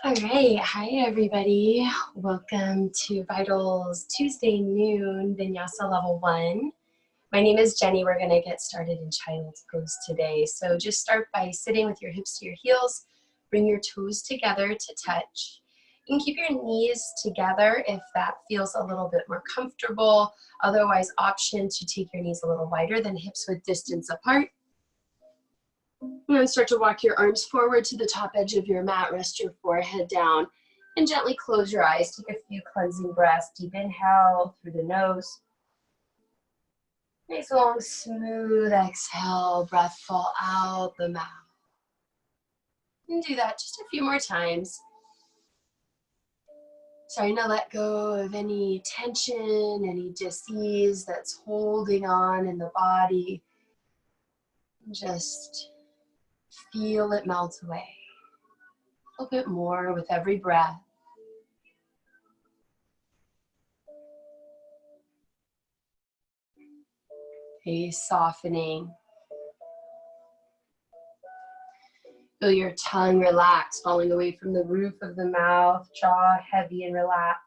All right, hi everybody. Welcome to Vital's Tuesday noon Vinyasa level 1. My name is Jenny. We're gonna get started in Child's Pose today. So just start by sitting with your hips to your heels, bring your toes together to touch. You can keep your knees together if that feels a little bit more comfortable. Otherwise, option to take your knees a little wider than hips with distance apart. And then start to walk your arms forward to the top edge of your mat, rest your forehead down, and gently close your eyes. Take a few cleansing breaths. Deep inhale through the nose. Nice long, smooth exhale, breath fall out the mouth. And do that just a few more times. Starting to let go of any tension, any dis-ease that's holding on in the body. Just feel it melt away. A little bit more with every breath. Face softening. Feel your tongue relax, falling away from the roof of the mouth, jaw heavy and relaxed.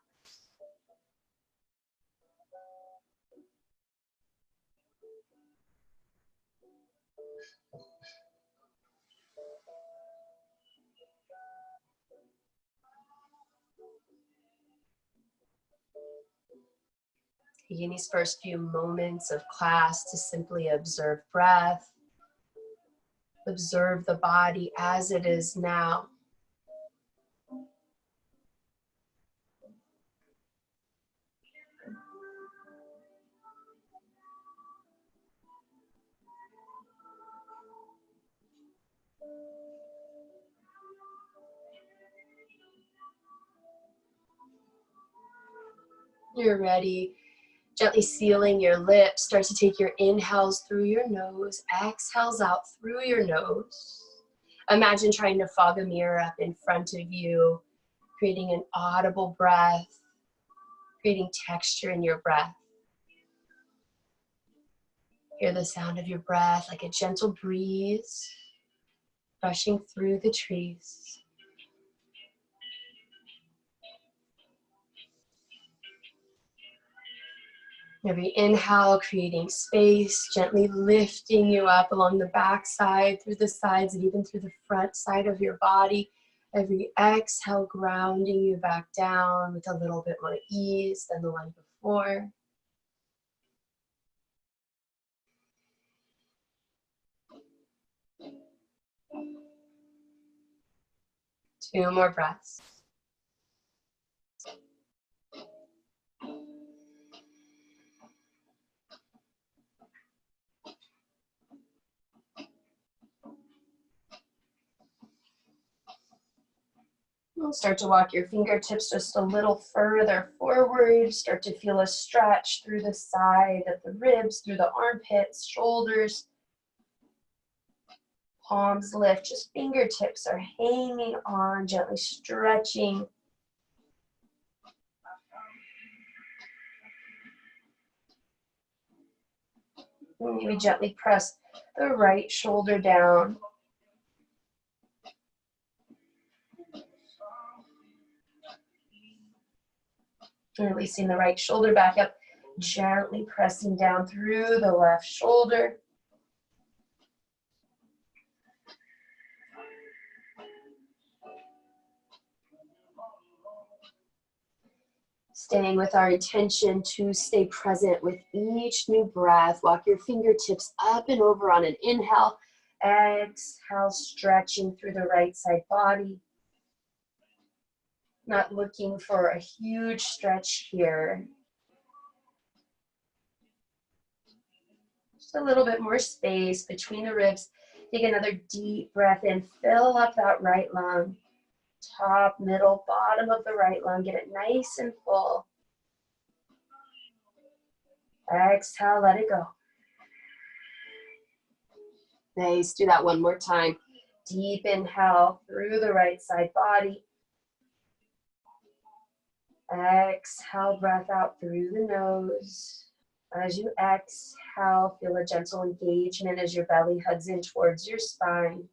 Taking these first few moments of class to simply observe breath, observe the body as it is now. You're ready. Gently sealing your lips. Start to take your inhales through your nose, exhales out through your nose. Imagine trying to fog a mirror up in front of you, creating an audible breath, creating texture in your breath. Hear the sound of your breath like a gentle breeze rushing through the trees. Every inhale, creating space, gently lifting you up along the back side, through the sides, and even through the front side of your body. Every exhale, grounding you back down with a little bit more ease than the one before. Two more breaths. And start to walk your fingertips just a little further forward. Start to feel a stretch through the side of the ribs, through the armpits, shoulders. Palms lift, just fingertips are hanging on, gently stretching. And maybe gently press the right shoulder down. And releasing the right shoulder back up, gently pressing down through the left shoulder. Staying with our intention to stay present with each new breath. Walk your fingertips up and over on an inhale. Exhale, stretching through the right side body. Not looking for a huge stretch here. Just a little bit more space between the ribs. Take another deep breath in. Fill up that right lung. Top, middle, bottom of the right lung. Get it nice and full. Exhale, let it go. Nice. Do that one more time. Deep inhale through the right side body. Exhale, breath out through the nose. As you exhale, feel a gentle engagement as your belly hugs in towards your spine.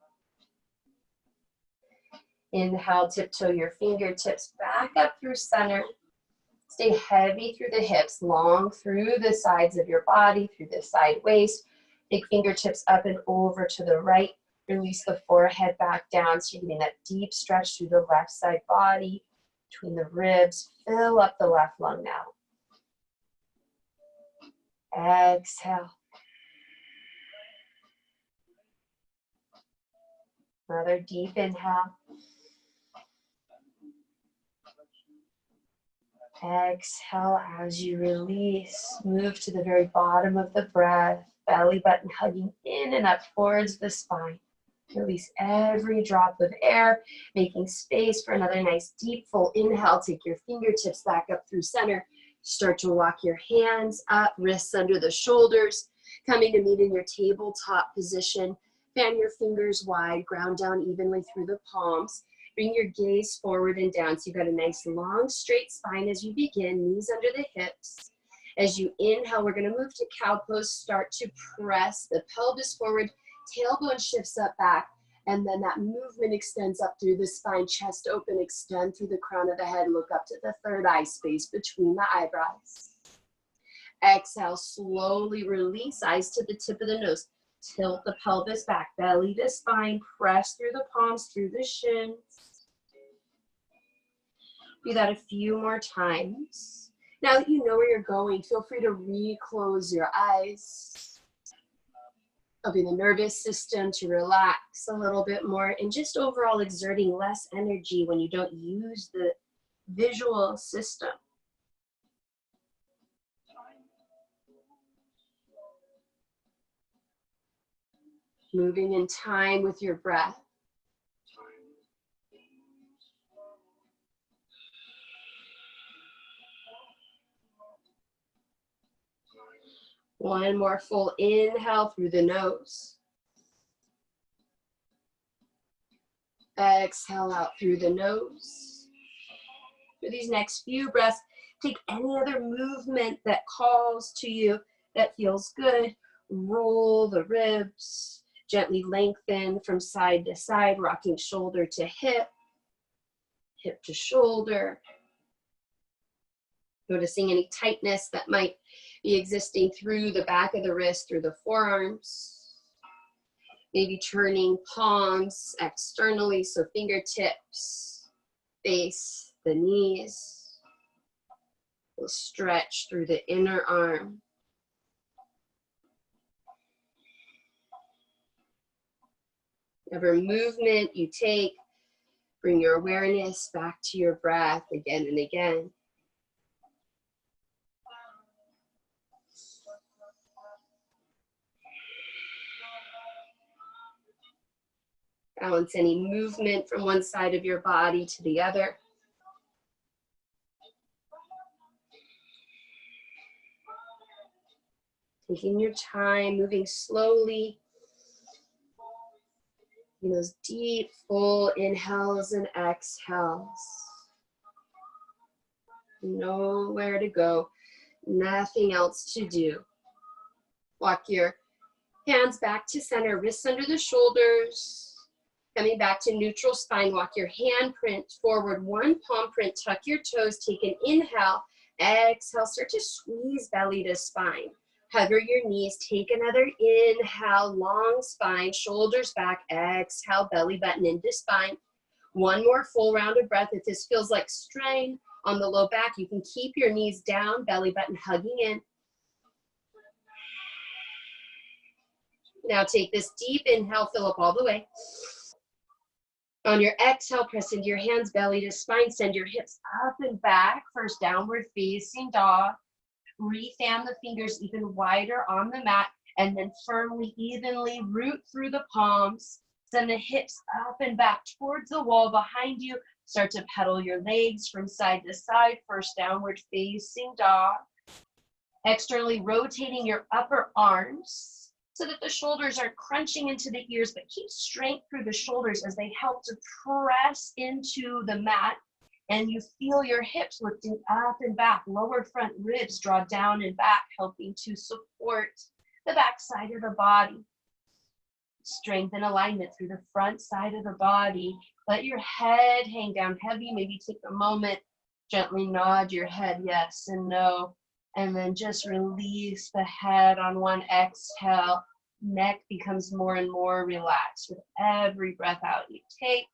Inhale, tiptoe your fingertips back up through center. Stay heavy through the hips, long through the sides of your body, through the side waist. Take fingertips up and over to the right. Release the forehead back down. So you're getting that deep stretch through the left side body, between the ribs. Fill up the left lung now. Exhale. Another deep inhale. Exhale as you release. Move to the very bottom of the breath. Belly button hugging in and up towards the spine. Release every drop of air, making space for another nice deep full inhale. Take your fingertips back up through center. Start to walk your hands up, wrists under the shoulders. Coming to meet in your tabletop position. Fan your fingers wide, ground down evenly through the palms. Bring your gaze forward and down. So you've got a nice long straight spine as you begin, knees under the hips. As you inhale, we're gonna move to cow pose. Start to press the pelvis forward, tailbone shifts up back, and then that movement extends up through the spine, chest open, extend through the crown of the head, look up to the third eye space between the eyebrows. Exhale, slowly release, eyes to the tip of the nose. Tilt the pelvis back, belly to spine, press through the palms, through the shins. Do that a few more times. Now that you know where you're going, feel free to reclose your eyes. Helping the nervous system to relax a little bit more and just overall exerting less energy when you don't use the visual system. Moving in time with your breath. One more full inhale through the nose. Exhale out through the nose. For these next few breaths, take any other movement that calls to you that feels good. Roll the ribs. Gently lengthen from side to side, rocking shoulder to hip, hip to shoulder. Noticing any tightness that might be existing through the back of the wrist, through the forearms. Maybe turning palms externally, so fingertips face the knees. We'll stretch through the inner arm. Whatever movement you take, bring your awareness back to your breath again and again. Balance any movement from one side of your body to the other. Taking your time, moving slowly. Those deep, full inhales and exhales. Nowhere to go, nothing else to do. Walk your hands back to center, wrists under the shoulders. Coming back to neutral spine, walk your hand print forward, one palm print, tuck your toes, take an inhale, exhale, start to squeeze belly to spine. Hover your knees, take another inhale, long spine, shoulders back, exhale, belly button into spine. One more full round of breath. If this feels like strain on the low back, you can keep your knees down, belly button hugging in. Now take this deep inhale, fill up all the way. On your exhale, press into your hands, belly to spine, send your hips up and back, first downward facing dog. Refan the fingers even wider on the mat, and then firmly, evenly root through the palms. Send the hips up and back towards the wall behind you. Start to pedal your legs from side to side, first downward facing dog. Externally rotating your upper arms so that the shoulders are crunching into the ears, but keep strength through the shoulders as they help to press into the mat. And you feel your hips lifting up and back, lower front ribs draw down and back, helping to support the back side of the body. Strengthen alignment through the front side of the body. Let your head hang down heavy. Maybe take a moment, gently nod your head yes and no, and then just release the head on one exhale. Neck becomes more and more relaxed with every breath out you take.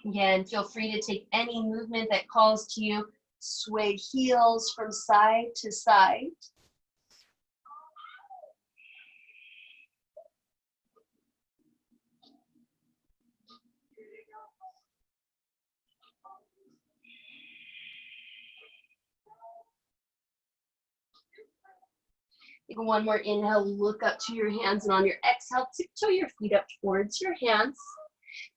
Again, feel free to take any movement that calls to you. Sway heels from side to side. Take one more inhale, look up to your hands, and on your exhale, tiptoe your feet up towards your hands.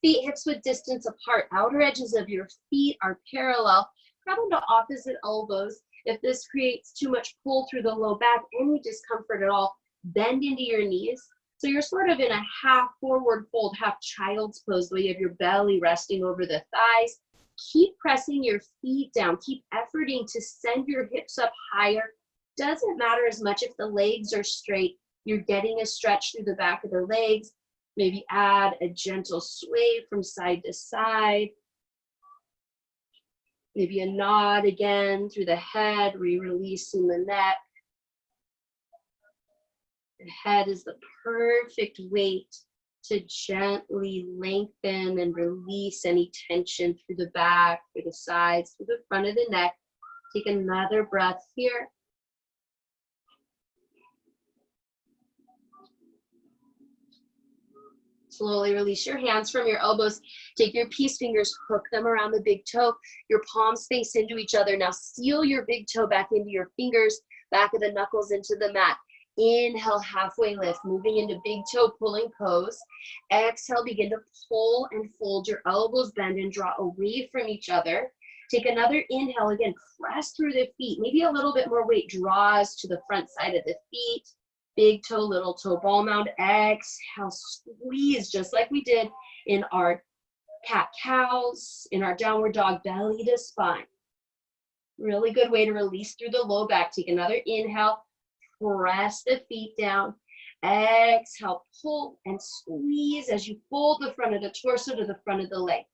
Feet hips width distance apart. Outer edges of your feet are parallel. Grab onto opposite elbows. If this creates too much pull through the low back, any discomfort at all, bend into your knees. So you're sort of in a half forward fold, half child's pose, where you have your belly resting over the thighs. Keep pressing your feet down. Keep efforting to send your hips up higher. Doesn't matter as much if the legs are straight. You're getting a stretch through the back of the legs. Maybe add a gentle sway from side to side. Maybe a nod again through the head, re-releasing the neck. The head is the perfect weight to gently lengthen and release any tension through the back, through the sides, through the front of the neck. Take another breath here. Slowly release your hands from your elbows. Take your peace fingers, hook them around the big toe. Your palms face into each other. Now seal your big toe back into your fingers, back of the knuckles into the mat. Inhale, halfway lift, moving into big toe pulling pose. Exhale, begin to pull and fold. Your elbows bend and draw away from each other. Take another inhale, again, press through the feet. Maybe a little bit more weight draws to the front side of the feet. Big toe, little toe, ball mound. Exhale, squeeze just like we did in our cat-cows, in our downward dog, belly to spine. Really good way to release through the low back. Take another inhale, press the feet down. Exhale, pull and squeeze as you fold the front of the torso to the front of the legs.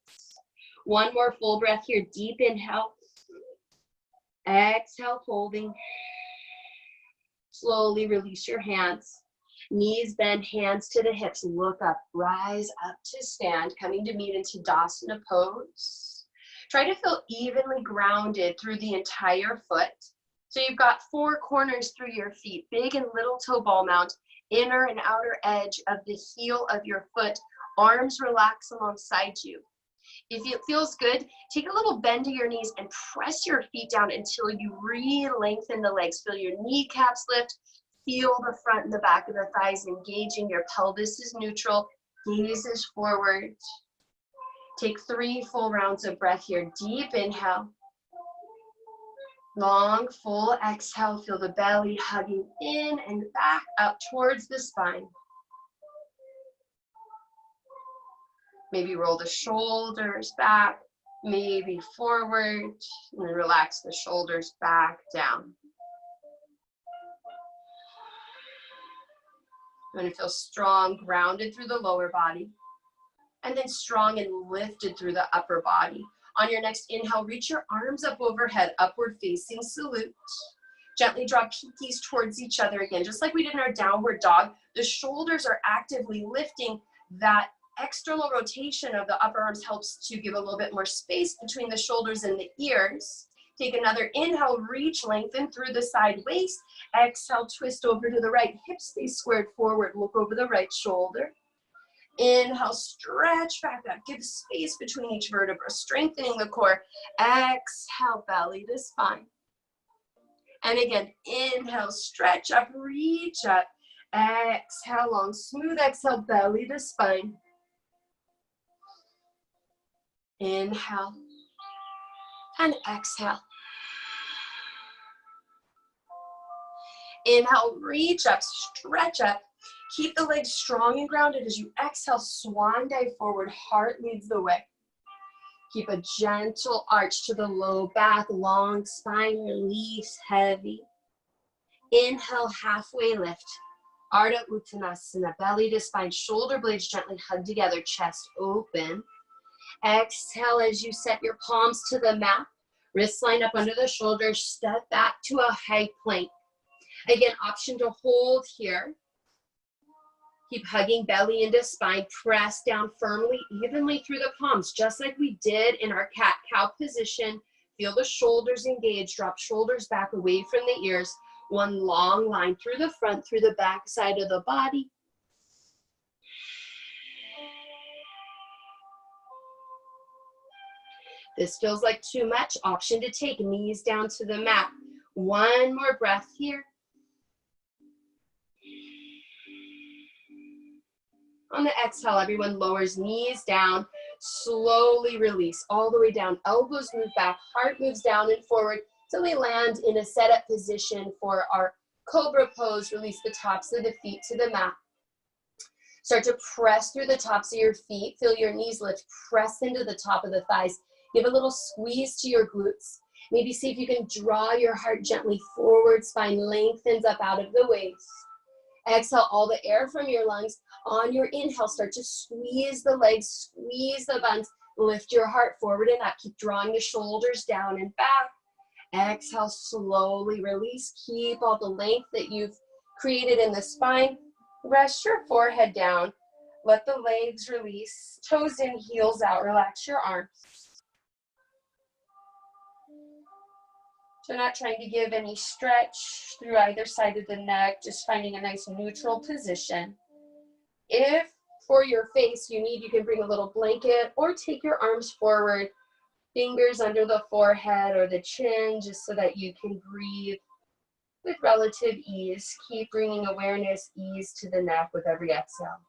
One more full breath here, deep inhale. Exhale, folding. Slowly release your hands. Knees bend, hands to the hips. Look up, rise up to stand. Coming to meet into Tadasana pose. Try to feel evenly grounded through the entire foot. So you've got four corners through your feet, big and little toe ball mount, inner and outer edge of the heel of your foot. Arms relax alongside you. If it feels good, take a little bend to your knees and press your feet down until you re-lengthen the legs. Feel your kneecaps lift. Feel the front and the back of the thighs engaging. Your pelvis is neutral. Gaze is forward. Take 3 full rounds of breath here. Deep inhale. Long, full exhale. Feel the belly hugging in and back up towards the spine. Maybe roll the shoulders back, maybe forward, and then relax the shoulders back down. You're going to feel strong, grounded through the lower body, and then strong and lifted through the upper body. On your next inhale, reach your arms up overhead, upward facing salute. Gently draw pinkies towards each other again, just like we did in our downward dog. The shoulders are actively lifting. That external rotation of the upper arms helps to give a little bit more space between the shoulders and the ears. Take another inhale, reach, lengthen through the side waist. Exhale, twist over to the right, hips stay squared forward. Look over the right shoulder. Inhale, stretch back up. Give space between each vertebra, strengthening the core. Exhale, belly to spine. And again, inhale, stretch up, reach up. Exhale, long, smooth exhale, belly to spine. Inhale and exhale. Inhale, reach up, stretch up. Keep the legs strong and grounded as you exhale, swan dive forward, heart leads the way. Keep a gentle arch to the low back, long spine, release heavy. Inhale, halfway lift. Ardha Uttanasana, belly to spine, shoulder blades gently hug together, chest open. Exhale as you set your palms to the mat. Wrists line up under the shoulders, step back to a high plank. Again, option to hold here. Keep hugging belly into spine, press down firmly, evenly through the palms, just like we did in our cat-cow position. Feel the shoulders engage, drop shoulders back away from the ears. One long line through the front, through the back side of the body. This feels like too much. Option to take knees down to the mat. One more breath here. On the exhale, everyone lowers knees down. Slowly release all the way down. Elbows move back, heart moves down and forward till we land in a setup position for our Cobra Pose. Release the tops of the feet to the mat. Start to press through the tops of your feet. Feel your knees lift. Press into the top of the thighs. Give a little squeeze to your glutes. Maybe see if you can draw your heart gently forward. Spine lengthens up out of the waist. Exhale all the air from your lungs. On your inhale, start to squeeze the legs, squeeze the buns. Lift your heart forward and up. Keep drawing the shoulders down and back. Exhale, slowly release. Keep all the length that you've created in the spine. Rest your forehead down. Let the legs release. Toes in, heels out. Relax your arms. So not trying to give any stretch through either side of the neck, just finding a nice neutral position. If for your face you need, you can bring a little blanket or take your arms forward, fingers under the forehead or the chin, just so that you can breathe with relative ease. Keep bringing awareness, ease to the neck with every exhale.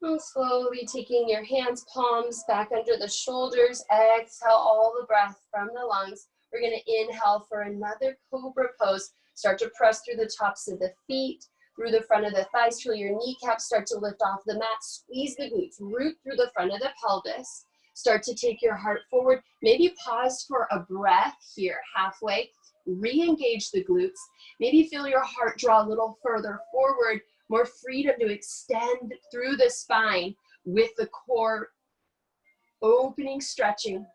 And slowly taking your hands, palms back under the shoulders. Exhale all the breath from the lungs. We're going to inhale for another Cobra Pose. Start to press through the tops of the feet, through the front of the thighs. Feel your kneecaps start to lift off the mat. Squeeze the glutes. Root through the front of the pelvis. Start to take your heart forward. Maybe pause for a breath here, halfway. Re-engage the glutes. Maybe feel your heart draw a little further forward. More freedom to extend through the spine with the core opening, stretching.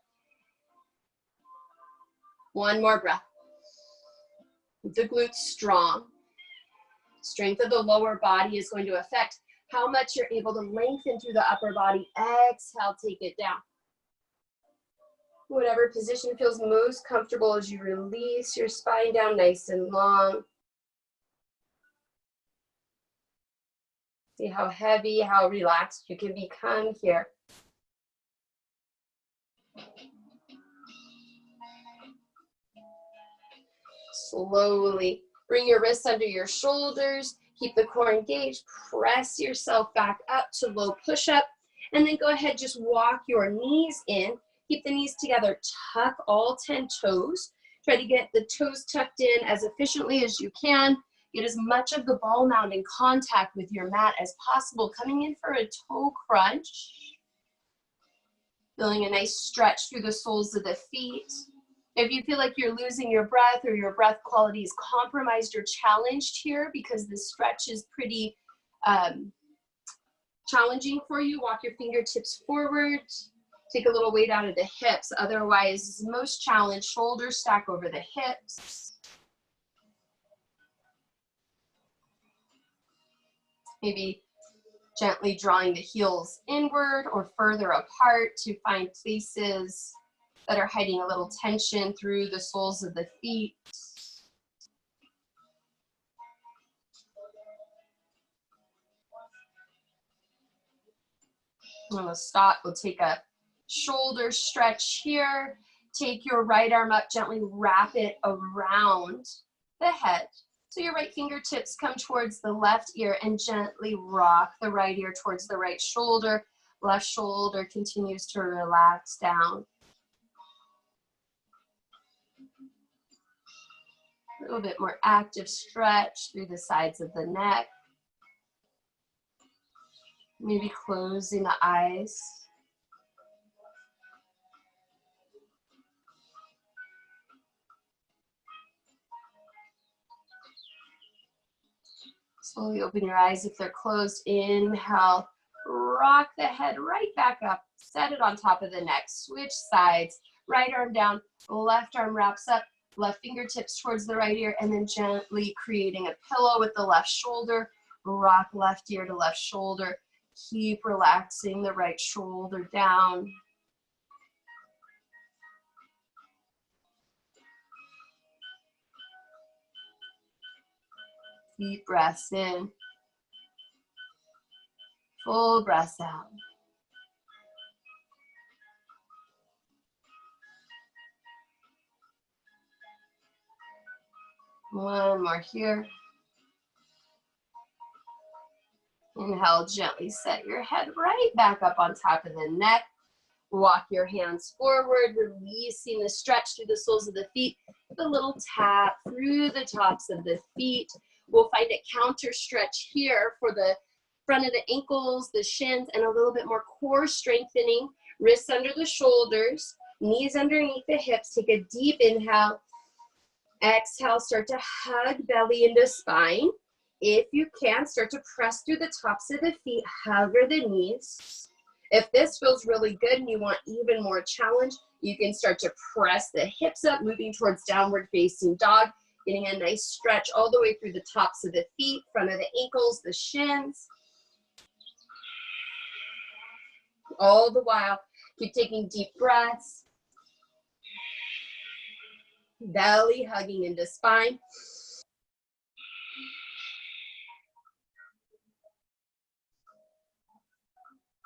One more breath. Keep the glutes strong. Strength of the lower body is going to affect how much you're able to lengthen through the upper body. Exhale, take it down. Whatever position feels most comfortable as you release your spine down nice and long. See how heavy, how relaxed you can become here. Slowly bring your wrists under your shoulders. Keep the core engaged. Press yourself back up to low push-up. And then go ahead, just walk your knees in. Keep the knees together. Tuck all 10 toes. Try to get the toes tucked in as efficiently as you can. Get as much of the ball mound in contact with your mat as possible. Coming in for a toe crunch. Feeling a nice stretch through the soles of the feet. If you feel like you're losing your breath or your breath quality is compromised or challenged here because the stretch is pretty challenging for you, walk your fingertips forward. Take a little weight out of the hips. Otherwise, most challenged, shoulders stack over the hips. Maybe gently drawing the heels inward or further apart to find places that are hiding a little tension through the soles of the feet. And we'll stop. We'll take a shoulder stretch here. Take your right arm up, gently wrap it around the head. So your right fingertips come towards the left ear and gently rock the right ear towards the right shoulder. Left shoulder continues to relax down. A little bit more active stretch through the sides of the neck. Maybe closing the eyes. Slowly open your eyes if they're closed. Inhale, rock the head right back up. Set it on top of the neck. Switch sides. Right arm down, left arm wraps up, left fingertips towards the right ear, and then gently creating a pillow with the left shoulder. Rock left ear to left shoulder. Keep relaxing the right shoulder down. Deep breaths in. Full breaths out. One more here. Inhale, gently set your head right back up on top of the neck. Walk your hands forward, releasing the stretch through the soles of the feet. The little tap through the tops of the feet. We'll find a counter stretch here for the front of the ankles, the shins, and a little bit more core strengthening. Wrists under the shoulders, knees underneath the hips. Take a deep inhale. Exhale, start to hug belly into spine. If you can, start to press through the tops of the feet, hover the knees. If this feels really good and you want even more challenge, you can start to press the hips up, moving towards downward facing dog, getting a nice stretch all the way through the tops of the feet, front of the ankles, the shins. All the while, keep taking deep breaths. Belly hugging into spine.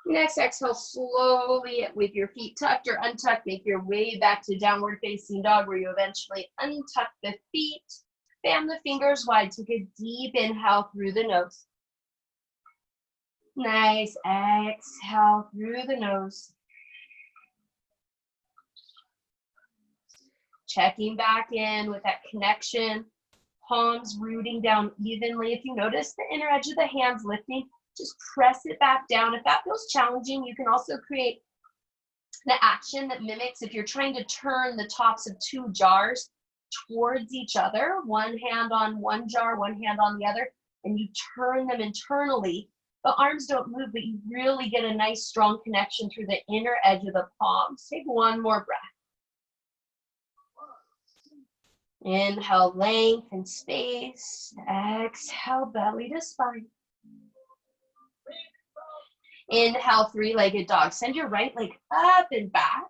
Next, exhale slowly with your feet tucked or untucked. Make your way back to downward facing dog where you eventually untuck the feet. Fan the fingers wide. Take a deep inhale through the nose. Nice. Exhale through the nose. Checking back in with that connection. Palms rooting down evenly. If you notice the inner edge of the hands lifting, just press it back down. If that feels challenging, you can also create the action that mimics if you're trying to turn the tops of two jars towards each other, one hand on one jar, one hand on the other, and you turn them internally. The arms don't move, but you really get a nice strong connection through the inner edge of the palms. Take one more breath. Inhale, length and space. Exhale, belly to spine. Inhale, three-legged dog. Send your right leg up and back.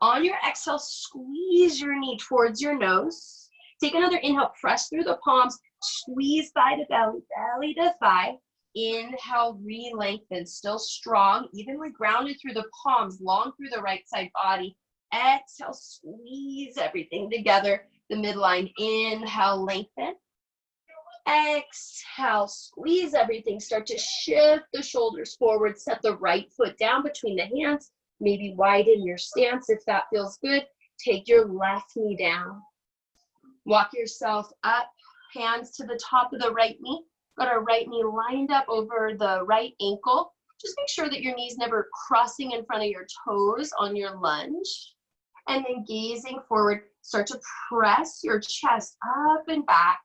On your exhale, squeeze your knee towards your nose. Take another inhale, press through the palms, squeeze thigh to belly, belly to thigh. Inhale, re-lengthen, still strong, evenly grounded through the palms, long through the right side body. Exhale, squeeze everything together, the midline. Inhale, lengthen. Exhale, squeeze everything. Start to shift the shoulders forward. Set the right foot down between the hands. Maybe widen your stance if that feels good. Take your left knee down. Walk yourself up, hands to the top of the right knee. Got our right knee lined up over the right ankle. Just make sure that your knee's never crossing in front of your toes on your lunge. And then gazing forward, start to press your chest up and back.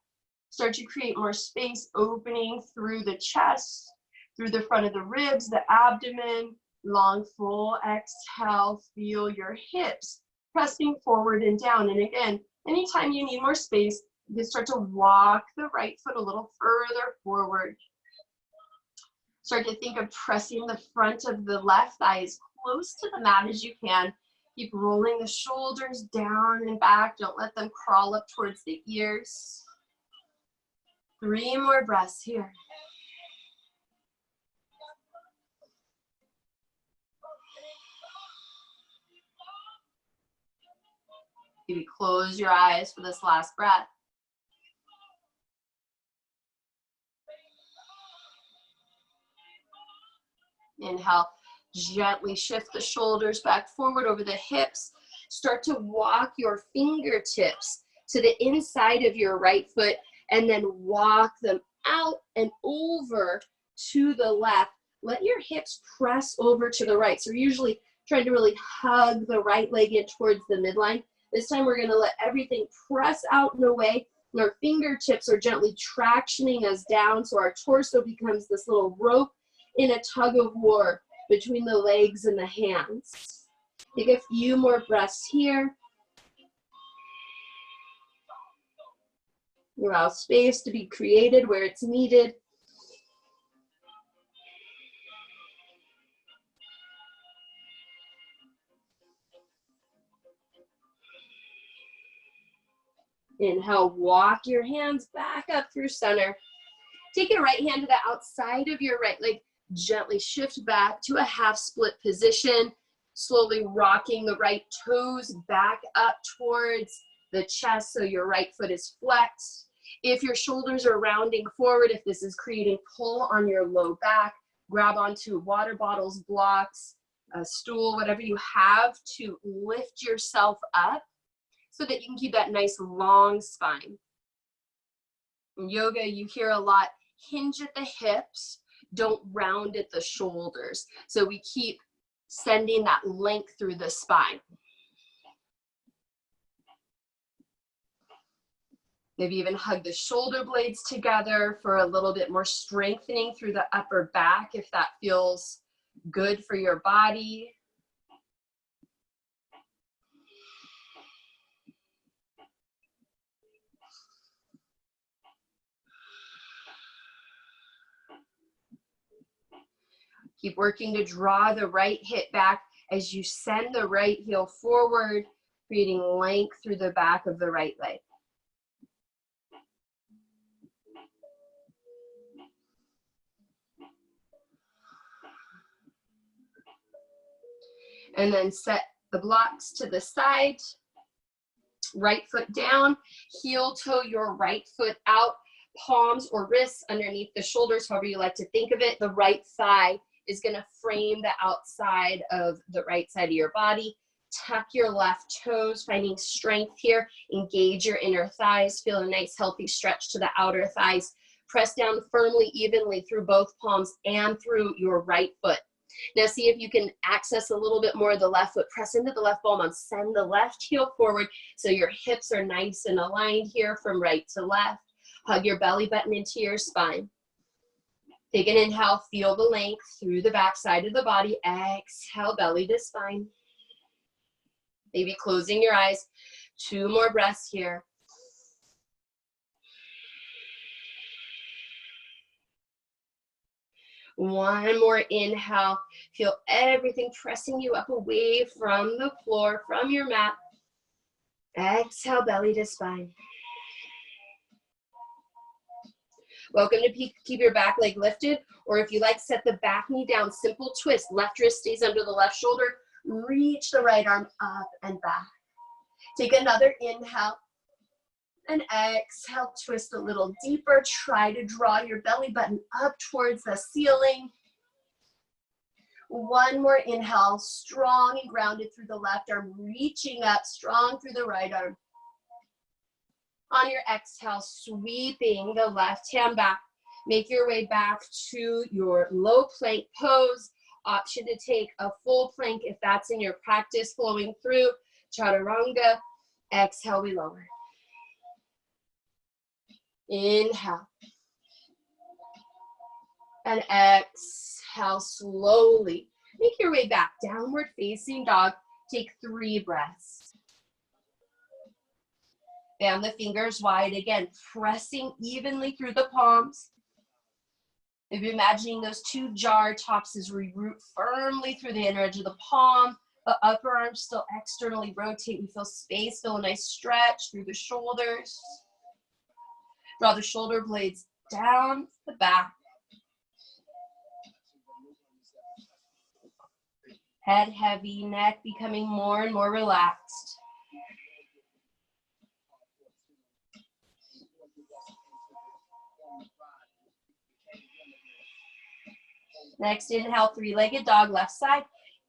Start to create more space, opening through the chest, through the front of the ribs, the abdomen. Long, full exhale. Feel your hips pressing forward and down. And again, anytime you need more space, you can start to walk the right foot a little further forward. Start to think of pressing the front of the left thigh as close to the mat as you can. Keep rolling the shoulders down and back. Don't let them crawl up towards the ears. 3 more breaths here. Maybe close your eyes for this last breath. Inhale, gently shift the shoulders back forward over the hips. Start to walk your fingertips to the inside of your right foot and then walk them out and over to the left. let your hips press over to the right. So we're usually trying to really hug the right leg in towards the midline. This time we're gonna let everything press out and away, and our fingertips are gently tractioning us down, so our torso becomes this little rope in a tug of war between the legs and the hands. Take a few more breaths here. Allow space to be created where it's needed. Inhale, walk your hands back up through center. Take your right hand to the outside of your right leg. Gently shift back to a half split position. Slowly rocking the right toes back up towards the chest so your right foot is flexed. If your shoulders are rounding forward, if this is creating pull on your low back, grab onto water bottles, blocks, a stool, whatever you have to lift yourself up so that you can keep that nice long spine. In yoga, you hear a lot, hinge at the hips, don't round at the shoulders. So we keep sending that length through the spine. Maybe even hug the shoulder blades together for a little bit more strengthening through the upper back if that feels good for your body. Keep working to draw the right hip back as you send the right heel forward, creating length through the back of the right leg. And then set the blocks to the side, right foot down, heel toe your right foot out, palms or wrists underneath the shoulders, however you like to think of it. The right thigh is gonna frame the outside of the right side of your body. Tuck your left toes, finding strength here. Engage your inner thighs, feel a nice healthy stretch to the outer thighs. Press down firmly, evenly through both palms and through your right foot. Now see if you can access a little bit more of the left foot. Press into the left palm and send the left heel forward so your hips are nice and aligned here from right to left. Hug your belly button into your spine. Take an inhale, feel the length through the back side of the body. Exhale, belly to spine. Maybe closing your eyes. 2 more breaths here. One more inhale. Feel everything pressing you up away from the floor, from your mat. Exhale, belly to spine. Welcome to keep your back leg lifted, or if you like, set the back knee down, simple twist. Left wrist stays under the left shoulder. Reach the right arm up and back. Take another inhale. And exhale, twist a little deeper. Try to draw your belly button up towards the ceiling. One more inhale, strong and grounded through the left arm, reaching up, strong through the right arm. On your exhale, sweeping the left hand back. Make your way back to your low plank pose. Option to take a full plank if that's in your practice, flowing through chaturanga. Exhale, we lower. Inhale. And exhale slowly. Make your way back, downward facing dog. Take 3 breaths. Fan the fingers wide again, pressing evenly through the palms. If you're imagining those 2 jar tops as we root firmly through the inner edge of the palm, the upper arm still externally rotate. We feel space, feel a nice stretch through the shoulders. Draw the shoulder blades down the back. Head heavy, neck becoming more and more relaxed. Next, inhale, 3-legged dog, left side.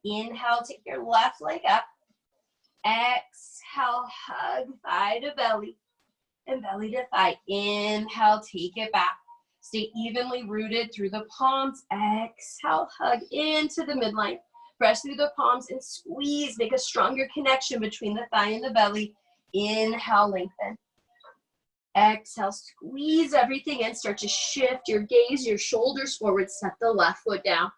Inhale, take your left leg up. Exhale, hug thigh to belly and belly to thigh. Inhale, take it back. Stay evenly rooted through the palms. Exhale, hug into the midline. Press through the palms and squeeze. Make a stronger connection between the thigh and the belly. Inhale, lengthen. Exhale, squeeze everything in. Start to shift your gaze, your shoulders forward. Set the left foot down.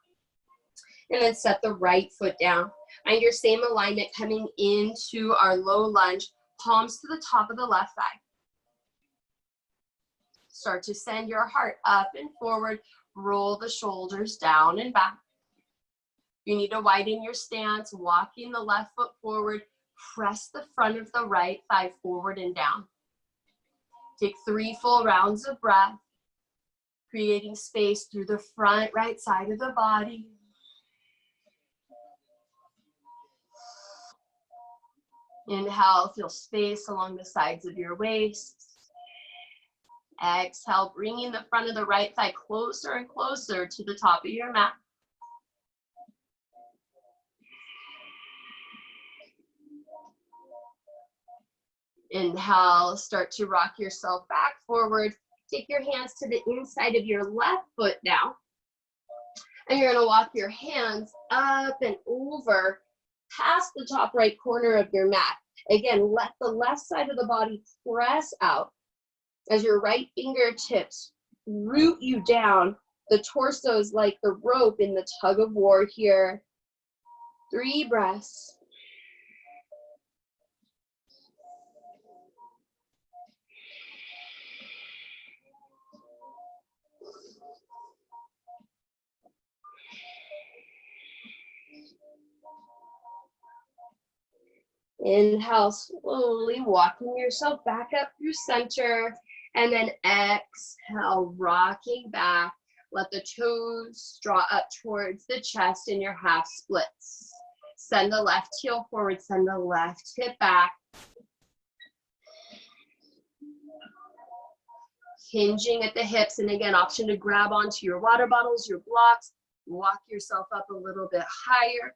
And then set the right foot down. Find your same alignment coming into our low lunge. Palms to the top of the left thigh. Start to send your heart up and forward. Roll the shoulders down and back. You need to widen your stance, walking the left foot forward. Press the front of the right thigh forward and down. Take 3 full rounds of breath, creating space through the front right side of the body. Inhale, feel space along the sides of your waist. Exhale, bringing the front of the right thigh closer and closer to the top of your mat. Inhale, start to rock yourself back forward. Take your hands to the inside of your left foot now. And you're gonna walk your hands up and over past the top right corner of your mat. Again, let the left side of the body press out as your right fingertips root you down. The torso is like the rope in the tug of war here. 3 breaths. Inhale, slowly walking yourself back up through center. And then exhale, rocking back. Let the toes draw up towards the chest in your half splits. Send the left heel forward, send the left hip back. Hinging at the hips, and again, option to grab onto your water bottles, your blocks. Walk yourself up a little bit higher.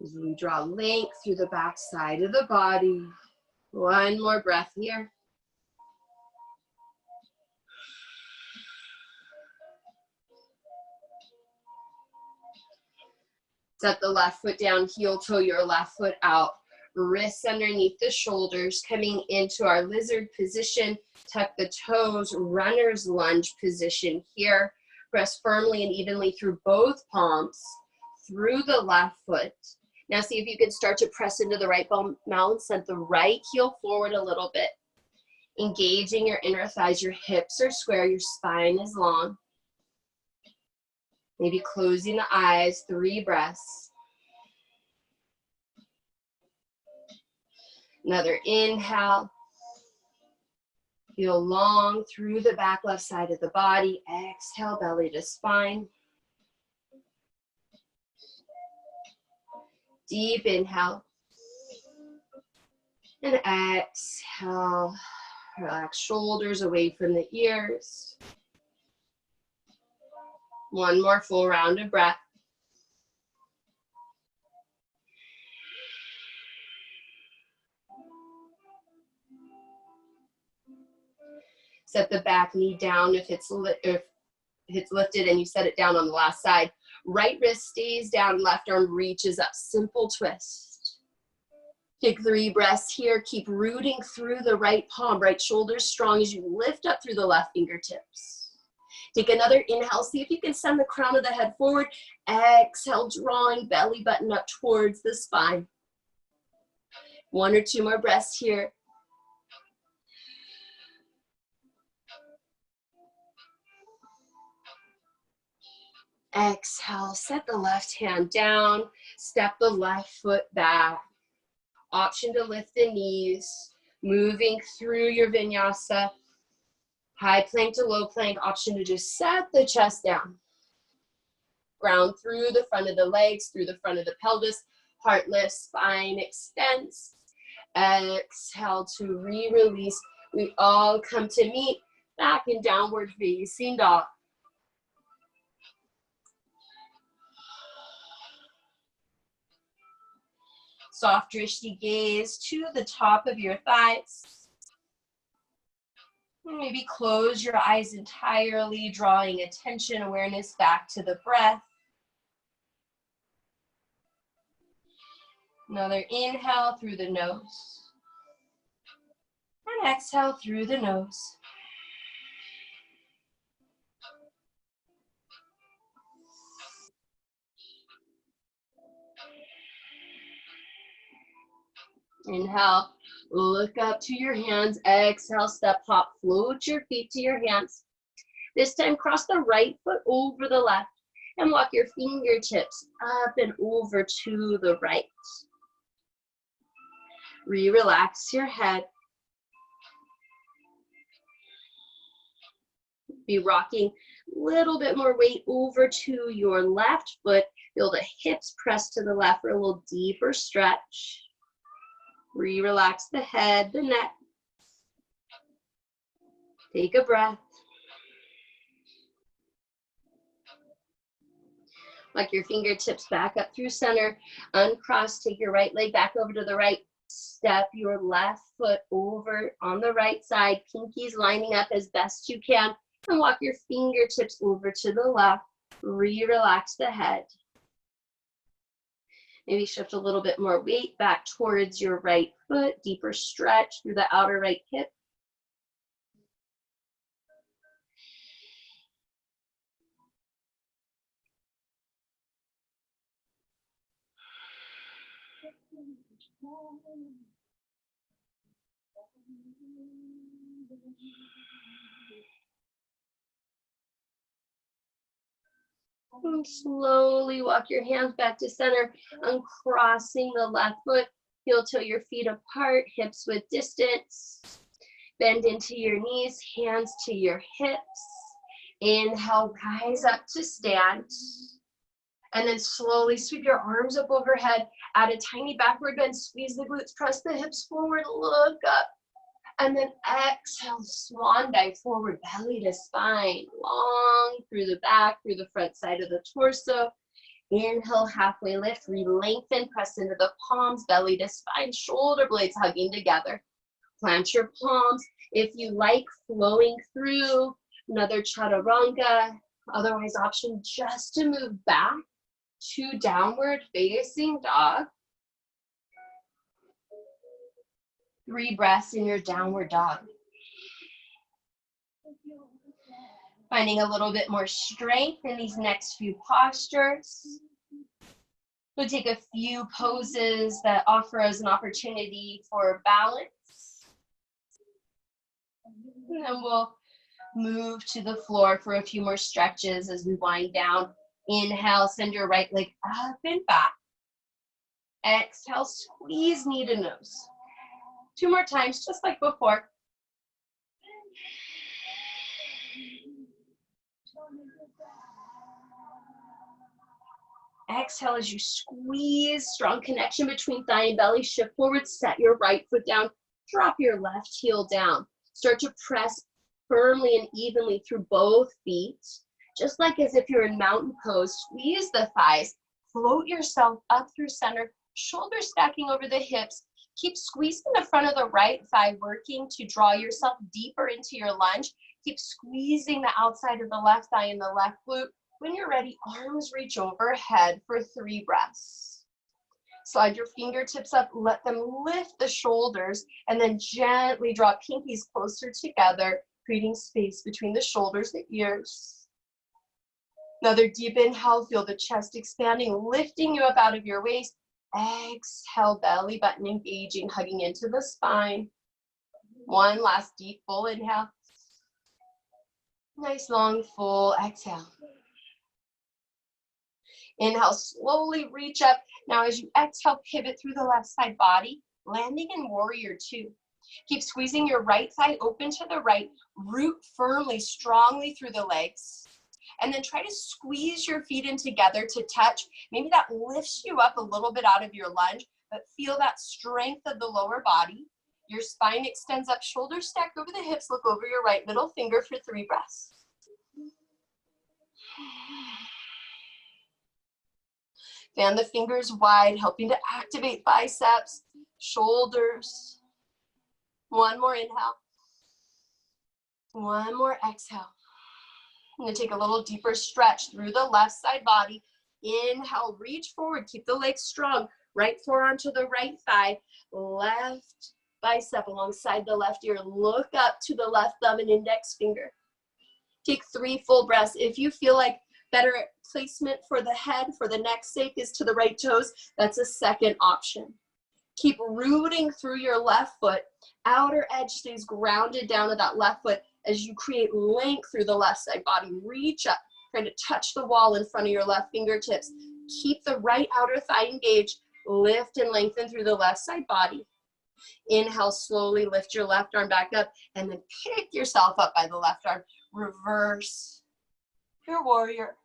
As we draw length through the back side of the body. 1 more breath here. Set the left foot down, heel toe your left foot out. Wrists underneath the shoulders, coming into our lizard position. Tuck the toes, runner's lunge position here. Press firmly and evenly through both palms, through the left foot. Now see if you can start to press into the right bone mound. Send the right heel forward a little bit. Engaging your inner thighs. Your hips are square. Your spine is long. Maybe closing the eyes. 3 breaths. Another inhale. Feel long through the back left side of the body. Exhale, belly to spine. Deep inhale. And exhale. Relax shoulders away from the ears. 1 more full round of breath. Set the back knee down if it's lifted and you set it down on the last side. Right wrist stays down, left arm reaches up. Simple twist. Take 3 breaths here. Keep rooting through the right palm. Right shoulder strong as you lift up through the left fingertips. Take another inhale. See if you can send the crown of the head forward. Exhale, drawing belly button up towards the spine. 1 or 2 more breaths here. Exhale, set the left hand down, step the left foot back. Option to lift the knees, moving through your vinyasa. High plank to low plank, option to just set the chest down. Ground through the front of the legs, through the front of the pelvis. Heart lifts, spine extends. Exhale to re-release. We all come to meet back in downward facing dog. Soft drishti gaze to the top of your thighs. Maybe close your eyes entirely, drawing attention, awareness back to the breath. Another inhale through the nose. And exhale through the nose. Inhale, look up to your hands. Exhale, step hop, float your feet to your hands. This time, cross the right foot over the left and walk your fingertips up and over to the right. Relax your head. Be rocking a little bit more weight over to your left foot. Feel the hips press to the left for a little deeper stretch. Relax the head, the neck. Take a breath. Walk your fingertips back up through center. Uncross, take your right leg back over to the right. Step your left foot over on the right side. Pinkies lining up as best you can. And walk your fingertips over to the left. Relax the head. Maybe shift a little bit more weight back towards your right foot. Deeper stretch through the outer right hip. And slowly walk your hands back to center, uncrossing the left foot. Heel toe your feet apart, hips with distance. Bend into your knees, hands to your hips. Inhale, rise up to stand. And then slowly sweep your arms up overhead. Add a tiny backward bend, squeeze the glutes, press the hips forward, look up. And then exhale, swan dive forward, belly to spine, long through the back, through the front side of the torso. Inhale, halfway lift, re-lengthen, press into the palms, belly to spine, shoulder blades hugging together. Plant your palms. If you like, flowing through, another chaturanga. Otherwise, option just to move back to downward facing dog. 3 breaths in your downward dog. Finding a little bit more strength in these next few postures. We'll take a few poses that offer us an opportunity for balance. And then we'll move to the floor for a few more stretches as we wind down. Inhale, send your right leg up and back. Exhale, squeeze knee to nose. 2 more times, just like before. Exhale as you squeeze, strong connection between thigh and belly. Shift forward, set your right foot down, drop your left heel down. Start to press firmly and evenly through both feet, just like as if you're in mountain pose. Squeeze the thighs, float yourself up through center, shoulders stacking over the hips. Keep squeezing the front of the right thigh, working to draw yourself deeper into your lunge. Keep squeezing the outside of the left thigh and the left glute. When you're ready, arms reach overhead for 3 breaths. Slide your fingertips up, let them lift the shoulders, and then gently draw pinkies closer together, creating space between the shoulders and ears. Another deep inhale, feel the chest expanding, lifting you up out of your waist. Exhale, belly button engaging, hugging into the spine. 1 last deep full inhale. Nice long full exhale. Inhale, slowly reach up. Now as you exhale, pivot through the left side body, landing in warrior 2. Keep squeezing your right thigh open to the right, root firmly, strongly through the legs. And then try to squeeze your feet in together to touch. Maybe that lifts you up a little bit out of your lunge, but feel that strength of the lower body. Your spine extends up, shoulders stacked over the hips. Look over your right middle finger for 3 breaths. Fan the fingers wide, helping to activate biceps, shoulders. One more inhale. One more exhale. I'm going to take a little deeper stretch through the left side body. Inhale, reach forward, keep the legs strong. Right forearm to the right thigh, left bicep alongside the left ear. Look up to the left thumb and index finger. Take 3 full breaths. If you feel like better placement for the head, for the neck's sake, is to the right toes, that's a second option. Keep rooting through your left foot. Outer edge stays grounded down to that left foot as you create length through the left side body. Reach up, trying to touch the wall in front of your left fingertips. Keep the right outer thigh engaged. Lift and lengthen through the left side body. Inhale, slowly lift your left arm back up and then pick yourself up by the left arm. Reverse your warrior.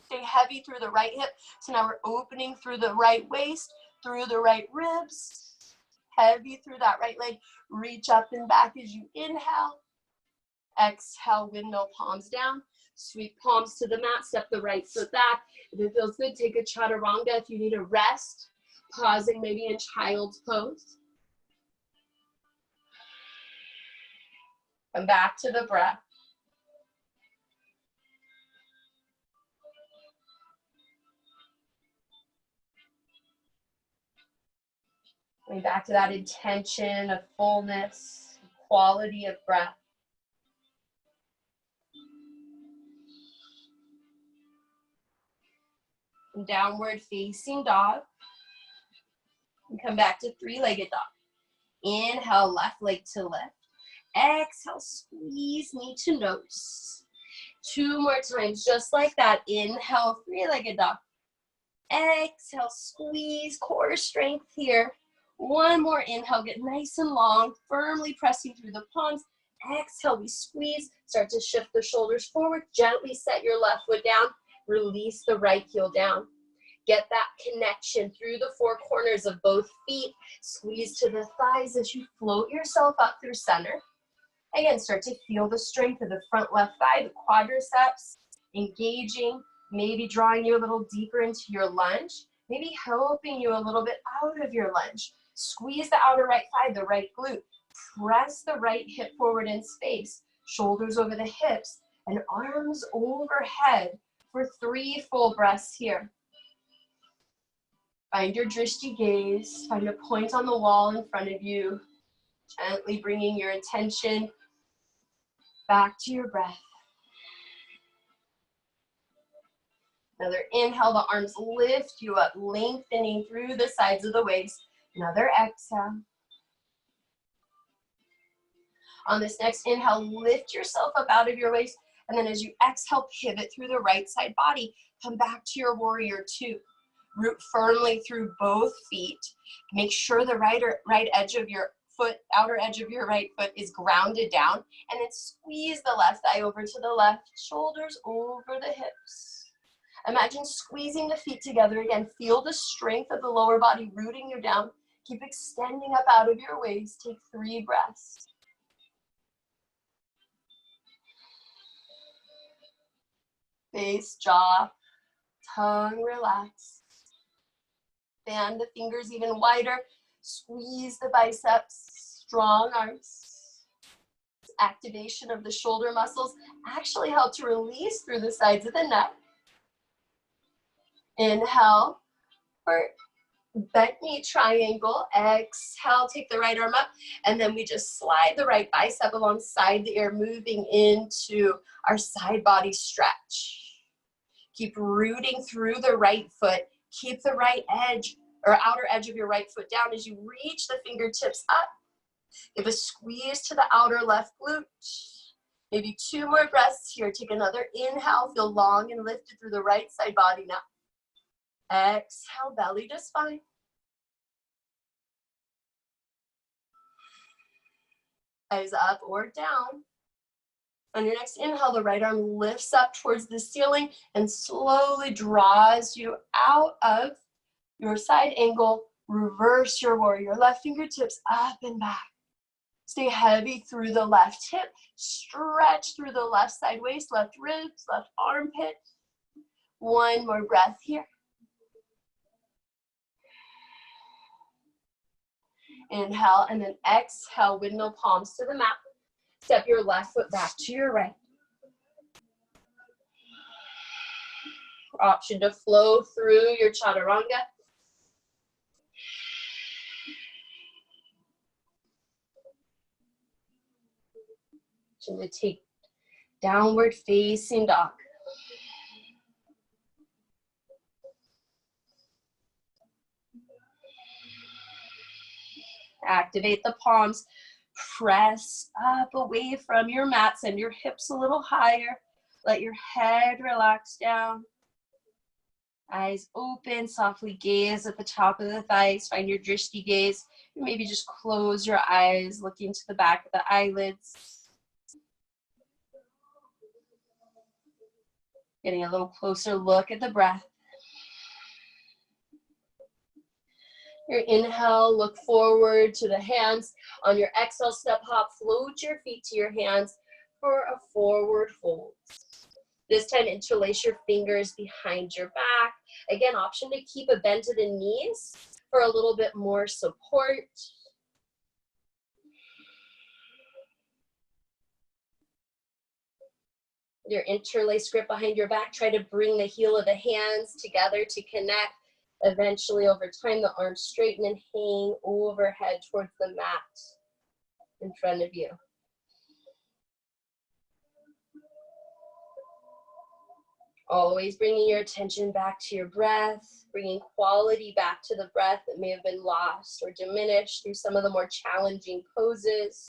Stay heavy through the right hip. So now we're opening through the right waist, through the right ribs. Heavy through that right leg. Reach up and back as you inhale. Exhale, windmill palms down. Sweep palms to the mat. Step the right foot back. If it feels good, take a chaturanga. If you need a rest, pausing maybe in child's pose. Come back to the breath. Coming back to that intention of fullness, quality of breath. And downward facing dog. And come back to 3-legged dog. Inhale, left leg to lift. Exhale, squeeze knee to nose. 2 more times, just like that. Inhale, 3-legged dog. Exhale, squeeze core strength here. 1 more inhale, get nice and long, firmly pressing through the palms. Exhale, we squeeze, start to shift the shoulders forward. Gently set your left foot down. Release the right heel down. Get that connection through the 4 corners of both feet. Squeeze to the thighs as you float yourself up through center. Again, start to feel the strength of the front left thigh, the quadriceps, engaging, maybe drawing you a little deeper into your lunge, maybe helping you a little bit out of your lunge. Squeeze the outer right thigh, the right glute. Press the right hip forward in space, shoulders over the hips, and arms overhead for 3 full breaths here. Find your drishti gaze, find a point on the wall in front of you, gently bringing your attention back to your breath. Another inhale, the arms lift you up, lengthening through the sides of the waist. Another exhale. On this next inhale, lift yourself up out of your waist, and then as you exhale, pivot through the right side body. Come back to your warrior 2. Root firmly through both feet. Make sure the right edge of your foot, outer edge of your right foot is grounded down, and then squeeze the left thigh over to the left, shoulders over the hips. Imagine squeezing the feet together again. Feel the strength of the lower body rooting you down. Keep extending up out of your waist. Take 3 breaths. Face, jaw, tongue relax. Fan the fingers even wider. Squeeze the biceps, strong arms. Activation of the shoulder muscles actually help to release through the sides of the neck. Inhale for bent knee triangle. Exhale, take the right arm up, and then we just slide the right bicep alongside the ear, moving into our side body stretch. Keep rooting through the right foot. Keep the right edge or outer edge of your right foot down as you reach the fingertips up. Give a squeeze to the outer left glute. Maybe 2 more breaths here. Take another inhale. Feel long and lifted through the right side body now. Exhale, belly to spine. Eyes up or down. On your next inhale, the right arm lifts up towards the ceiling and slowly draws you out of your side angle. Reverse your warrior. Left fingertips up and back. Stay heavy through the left hip. Stretch through the left side waist, left ribs, left armpit. 1 more breath here. Inhale, and then exhale, windmill palms to the mat. Step your left foot back to your right. Option to flow through your chaturanga. Option to take downward facing dog. Activate the palms. Press up away from your mat. Send your hips a little higher. Let your head relax down. Eyes open. Softly gaze at the top of the thighs. Find your drishti gaze. Maybe just close your eyes, looking to the back of the eyelids. Getting a little closer look at the breath. Your inhale, look forward to the hands. On your exhale, step hop, float your feet to your hands for a forward fold. This time, interlace your fingers behind your back. Again, option to keep a bend to the knees for a little bit more support. Your interlace grip behind your back. Try to bring the heel of the hands together to connect. Eventually, over time, the arms straighten and hang overhead towards the mat in front of you. Always bringing your attention back to your breath, bringing quality back to the breath that may have been lost or diminished through some of the more challenging poses.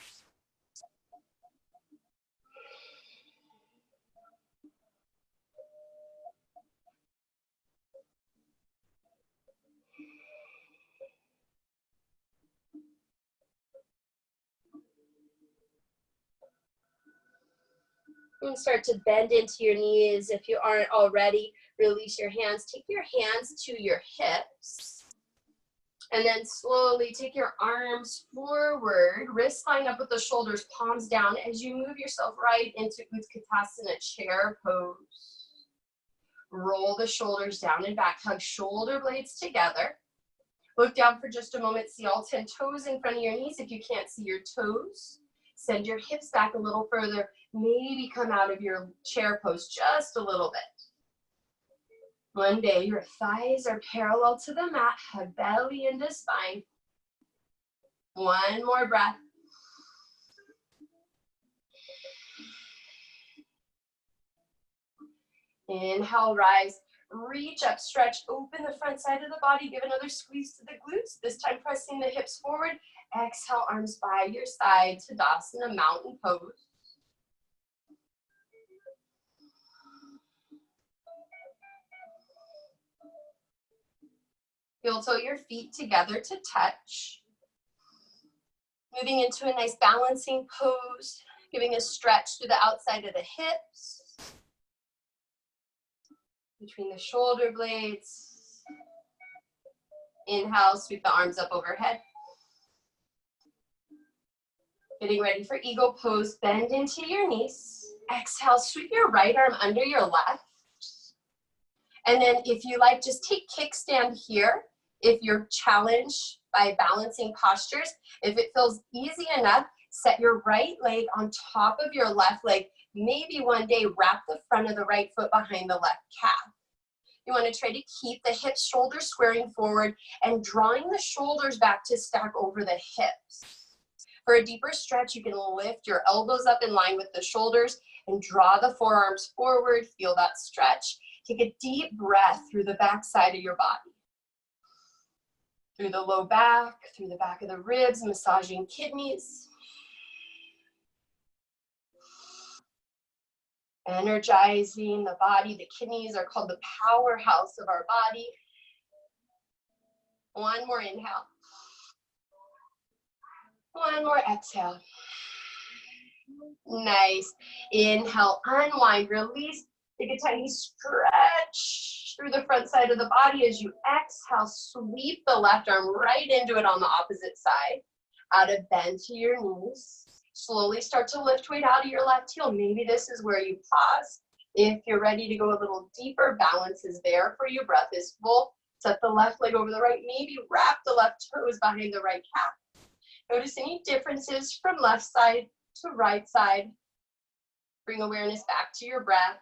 And start to bend into your knees. If you aren't already, release your hands. Take your hands to your hips. And then slowly take your arms forward, wrists line up with the shoulders, palms down as you move yourself right into Utkatasana, chair pose. Roll the shoulders down and back, hug shoulder blades together. Look down for just a moment, see all 10 toes in front of your knees. If you can't see your toes, send your hips back a little further. Maybe come out of your chair pose just a little bit. One day, your thighs are parallel to the mat, hug belly into spine. One more breath. Inhale, rise. Reach up, stretch, open the front side of the body. Give another squeeze to the glutes. This time, pressing the hips forward. Exhale, arms by your side. Tadasana, mountain pose. Heel toe your feet together to touch. Moving into a nice balancing pose, giving a stretch through the outside of the hips, between the shoulder blades. Inhale, sweep the arms up overhead. Getting ready for eagle pose, bend into your knees. Exhale, sweep your right arm under your left. And then if you like, just take kickstand here. If you're challenged by balancing postures, if it feels easy enough, set your right leg on top of your left leg. Maybe one day wrap the front of the right foot behind the left calf. You want to try to keep the hips, shoulders squaring forward and drawing the shoulders back to stack over the hips. For a deeper stretch, you can lift your elbows up in line with the shoulders and draw the forearms forward. Feel that stretch. Take a deep breath through the back side of your body. Through the low back, through the back of the ribs, massaging kidneys. Energizing the body. The kidneys are called the powerhouse of our body. One more inhale. One more exhale. Nice. Inhale, unwind, release. Take a tiny stretch through the front side of the body as you exhale. Sweep the left arm right into it on the opposite side. Out of bend to your knees. Slowly start to lift weight out of your left heel. Maybe this is where you pause. If you're ready to go a little deeper, balance is there for you. Breath is full. Set the left leg over the right. Maybe wrap the left toes behind the right calf. Notice any differences from left side to right side. Bring awareness back to your breath.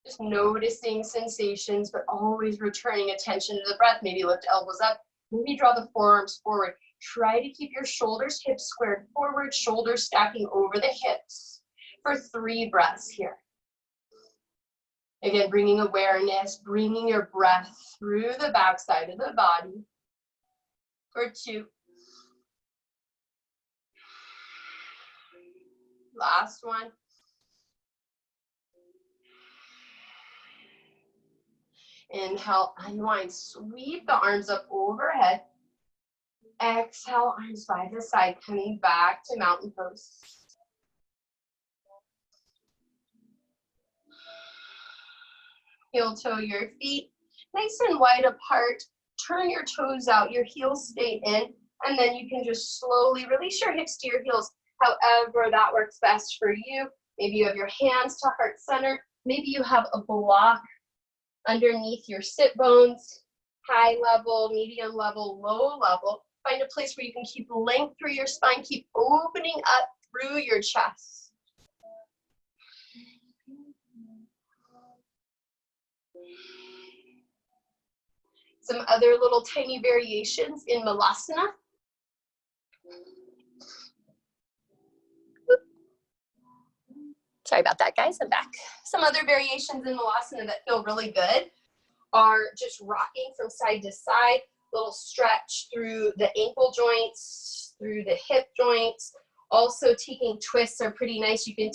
Just noticing sensations, but always returning attention to the breath. Maybe lift elbows up. Maybe draw the forearms forward. Try to keep your shoulders, hips squared forward, shoulders stacking over the hips for 3 breaths here. Again, bringing awareness, bringing your breath through the backside of the body for 2. Last one. Inhale, unwind, sweep the arms up overhead. Exhale, arms by the side, coming back to mountain pose. Heel toe your feet, nice and wide apart. Turn your toes out, your heels stay in, and then you can just slowly release your hips to your heels, however that works best for you. Maybe you have your hands to heart center. Maybe you have a block underneath your sit bones, high level, medium level, low level. Find a place where you can keep length through your spine, keep opening up through your chest. Some other little tiny variations in Malasana. Sorry about that, guys, I'm back. Some other variations in Malasana that feel really good are just rocking from side to side, little stretch through the ankle joints, through the hip joints. Also taking twists are pretty nice. You can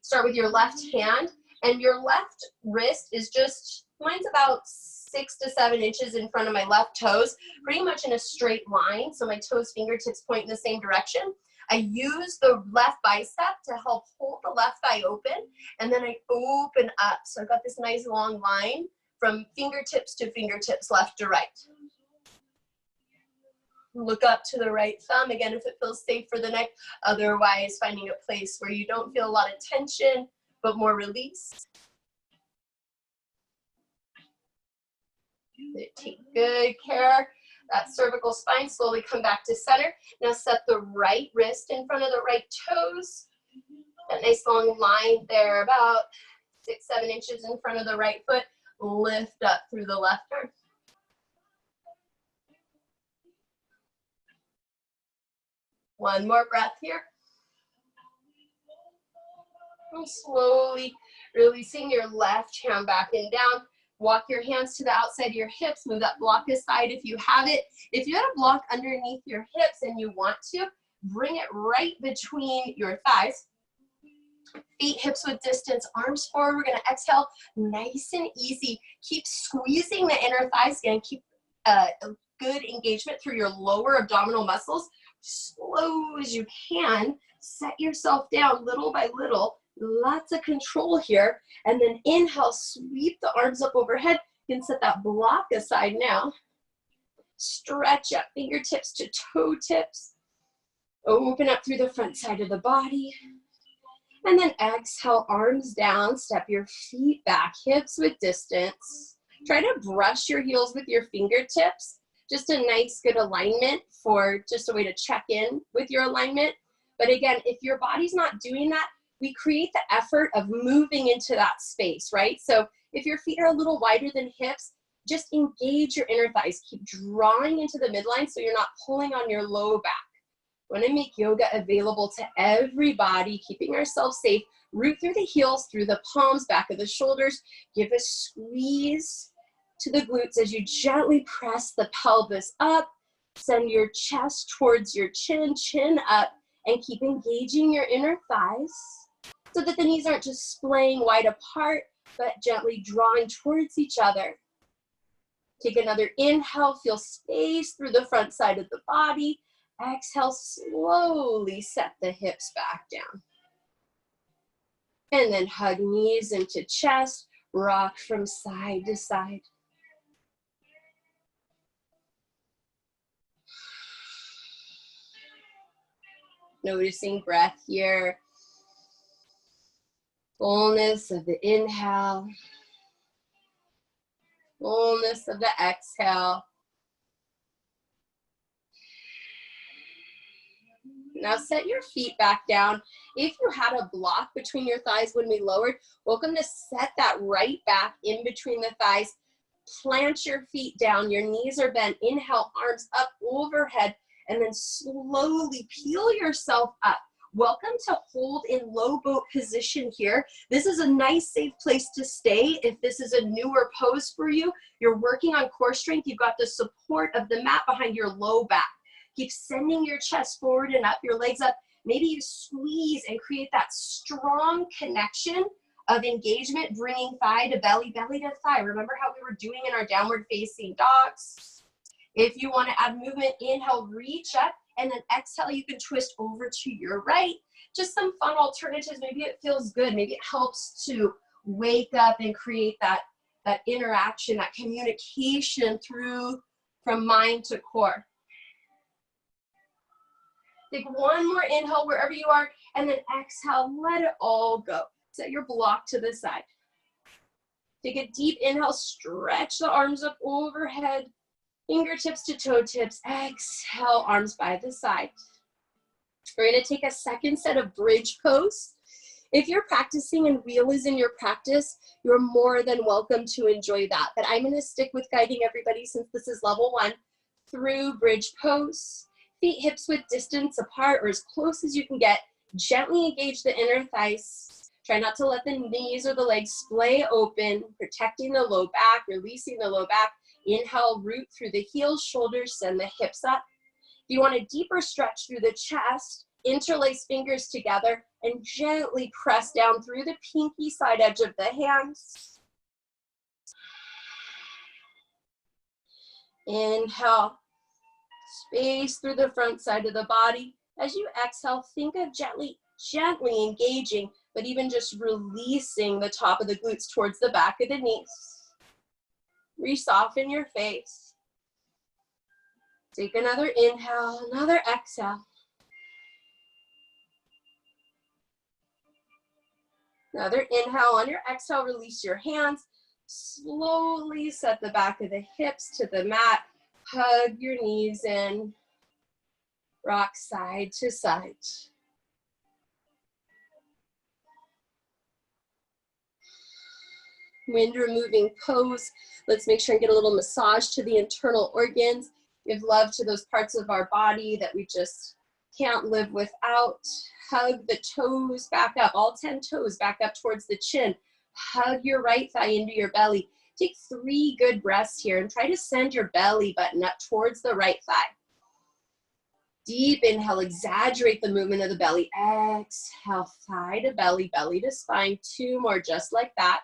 start with your left hand, and your left wrist is just, mine's about 6 to 7 inches in front of my left toes, pretty much in a straight line. So my toes, fingertips point in the same direction. I use the left bicep to help hold the left thigh open, and then I open up. So I've got this nice long line from fingertips to fingertips, left to right. Look up to the right thumb, again, if it feels safe for the neck. Otherwise, finding a place where you don't feel a lot of tension, but more release. Take good care. That cervical spine, slowly come back to center. Now set the right wrist in front of the right toes. That nice long line there, about 6, 7 inches in front of the right foot. Lift up through the left arm. One more breath here. And slowly releasing your left hand back and down. Walk your hands to the outside of your hips. Move that block aside if you have it. If you had a block underneath your hips and you want to, bring it right between your thighs. Feet, hips with distance, arms forward. We're going to exhale nice and easy. Keep squeezing the inner thighs again. Keep a good engagement through your lower abdominal muscles. Slow as you can. Set yourself down little by little. Lots of control here. And then inhale, sweep the arms up overhead. You can set that block aside now. Stretch up fingertips to toe tips. Open up through the front side of the body. And then exhale, arms down, step your feet back, hips with distance. Try to brush your heels with your fingertips. Just a nice, good alignment for just a way to check in with your alignment. But again, if your body's not doing that, we create the effort of moving into that space, right? So if your feet are a little wider than hips, just engage your inner thighs. Keep drawing into the midline so you're not pulling on your low back. We want to make yoga available to everybody, keeping ourselves safe. Root through the heels, through the palms, back of the shoulders. Give a squeeze to the glutes as you gently press the pelvis up. Send your chest towards your chin, chin up, and keep engaging your inner thighs so that the knees aren't just splaying wide apart, but gently drawing towards each other. Take another inhale, feel space through the front side of the body. Exhale, slowly set the hips back down. And then hug knees into chest, rock from side to side. Noticing breath here. Fullness of the inhale. Fullness of the exhale. Now set your feet back down. If you had a block between your thighs when we lowered, welcome to set that right back in between the thighs. Plant your feet down, your knees are bent. Inhale, arms up overhead, and then slowly peel yourself up. Welcome to hold in low boat position here. This is a nice, safe place to stay. If this is a newer pose for you, you're working on core strength, you've got the support of the mat behind your low back. Keep sending your chest forward and up, your legs up. Maybe you squeeze and create that strong connection of engagement, bringing thigh to belly, belly to thigh. Remember how we were doing in our downward facing dogs? If you want to add movement, inhale, reach up. And then exhale, you can twist over to your right. Just some fun alternatives. Maybe it feels good. Maybe it helps to wake up and create that interaction, that communication through from mind to core. Take one more inhale wherever you are, and then exhale, let it all go. Set your block to the side. Take a deep inhale, stretch the arms up overhead. Fingertips to toe tips. Exhale, arms by the side. We're going to take a second set of bridge pose. If you're practicing and wheel is in your practice, you're more than welcome to enjoy that. But I'm going to stick with guiding everybody, since this is level 1, through bridge pose. Feet hips width distance apart or as close as you can get. Gently engage the inner thighs. Try not to let the knees or the legs splay open, protecting the low back, releasing the low back. Inhale, root through the heels, shoulders, send the hips up. If you want a deeper stretch through the chest, interlace fingers together and gently press down through the pinky side edge of the hands. Inhale, space through the front side of the body. As you exhale, think of gently engaging, but even just releasing the top of the glutes towards the back of the knees. Re-soften your face. Take another inhale, another exhale. Another inhale. On your exhale, release your hands. Slowly set the back of the hips to the mat. Hug your knees in. Rock side to side. Wind removing pose. Let's make sure and get a little massage to the internal organs. Give love to those parts of our body that we just can't live without. Hug the toes back up, all 10 toes back up towards the chin. Hug your right thigh into your belly. Take 3 good breaths here and try to send your belly button up towards the right thigh. Deep inhale, exaggerate the movement of the belly. Exhale, thigh to belly, belly to spine. 2 more just like that.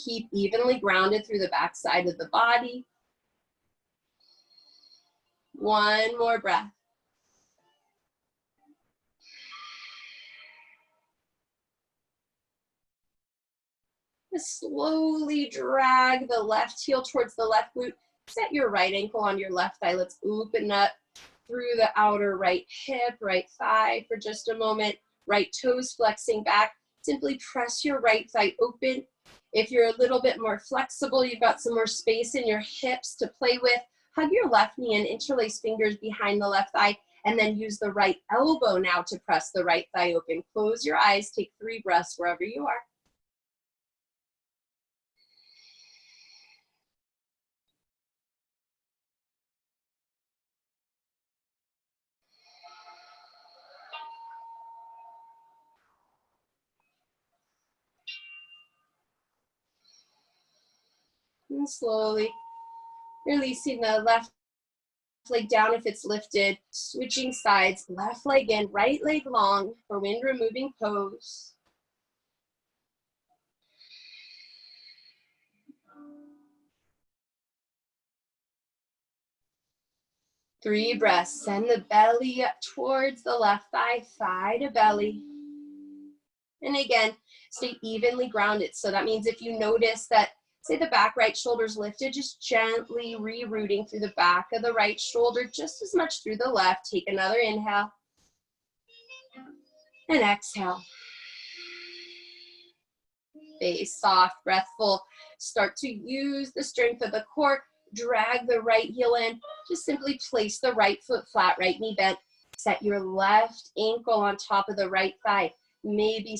Keep evenly grounded through the back side of the body. 1 more breath. Slowly drag the left heel towards the left glute. Set your right ankle on your left thigh. Let's open up through the outer right hip, right thigh for just a moment. Right toes flexing back. Simply press your right thigh open. If you're a little bit more flexible, you've got some more space in your hips to play with. Hug your left knee and interlace fingers behind the left thigh, and then use the right elbow now to press the right thigh open. Close your eyes, take 3 breaths wherever you are. And slowly releasing the left leg down if it's lifted, switching sides, left leg in, right leg long for wind removing pose. Three breaths. Send the belly up towards the left thigh, thigh to belly. And again, stay evenly grounded. So that means if you notice that, say the back right shoulder's lifted, just gently rerouting through the back of the right shoulder, just as much through the left. Take another inhale. And exhale. Face soft, breath full. Start to use the strength of the core. Drag the right heel in. Just simply place the right foot flat, right knee bent. Set your left ankle on top of the right thigh. Maybe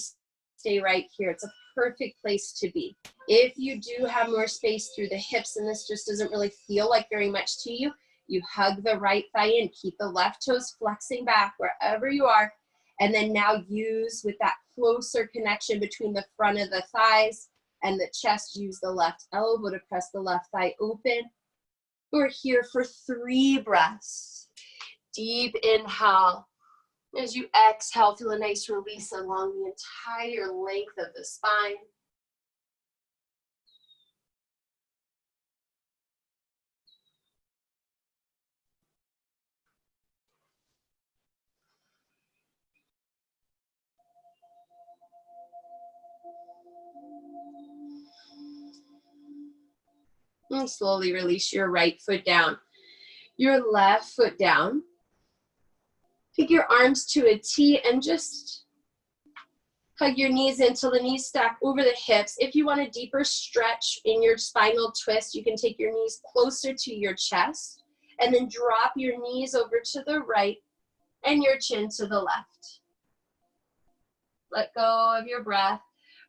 stay right here. It's a perfect place to be. If you do have more space through the hips and this just doesn't really feel like very much to you, you hug the right thigh in. Keep the left toes flexing back wherever you are. And then now use, with that closer connection between the front of the thighs and the chest, use the left elbow to press the left thigh open. We're here for 3 breaths. Deep inhale. As you exhale, feel a nice release along the entire length of the spine. And slowly release your right foot down. Your left foot down. Take your arms to a T and just hug your knees in till the knees stack over the hips. If you want a deeper stretch in your spinal twist, you can take your knees closer to your chest and then drop your knees over to the right and your chin to the left. Let go of your breath,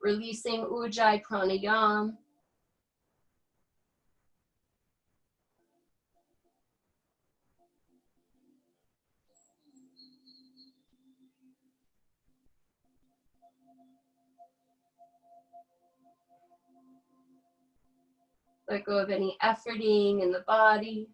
releasing Ujjayi Pranayama. Let go of any efforting in the body.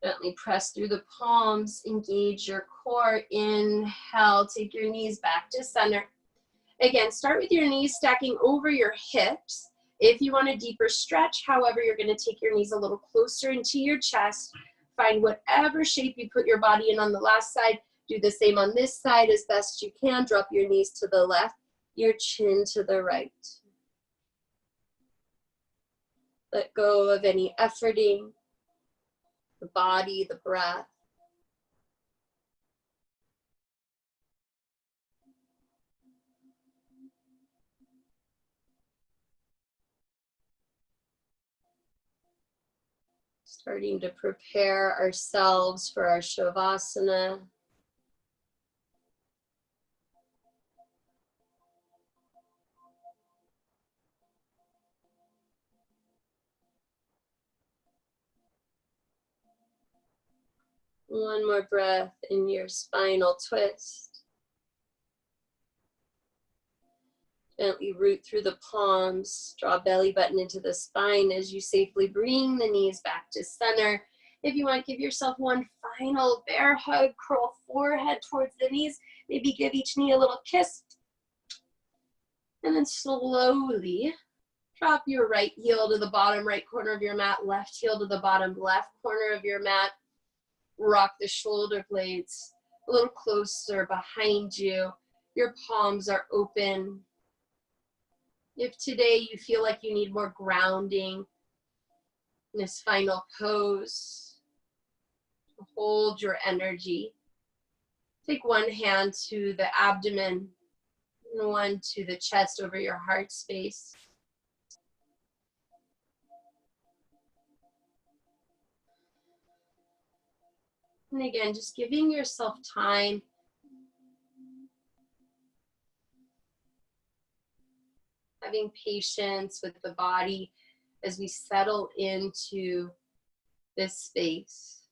Gently press through the palms, engage your core. Inhale, take your knees back to center. Again, start with your knees stacking over your hips. If you want a deeper stretch, however, you're going to take your knees a little closer into your chest. Find whatever shape you put your body in on the last side. Do the same on this side as best you can. Drop your knees to the left, your chin to the right. Let go of any efforting, the body, the breath. Starting to prepare ourselves for our Shavasana. One more breath in your spinal twist. Gently root through the palms, draw belly button into the spine as you safely bring the knees back to center. If you want to give yourself one final bear hug, curl forehead towards the knees, maybe give each knee a little kiss. And then slowly drop your right heel to the bottom right corner of your mat, left heel to the bottom left corner of your mat. Rock the shoulder blades a little closer behind you. Your palms are open. If today you feel like you need more grounding in this final pose, hold your energy. Take one hand to the abdomen and one to the chest over your heart space. And again, just giving yourself time. Having patience with the body as we settle into this space.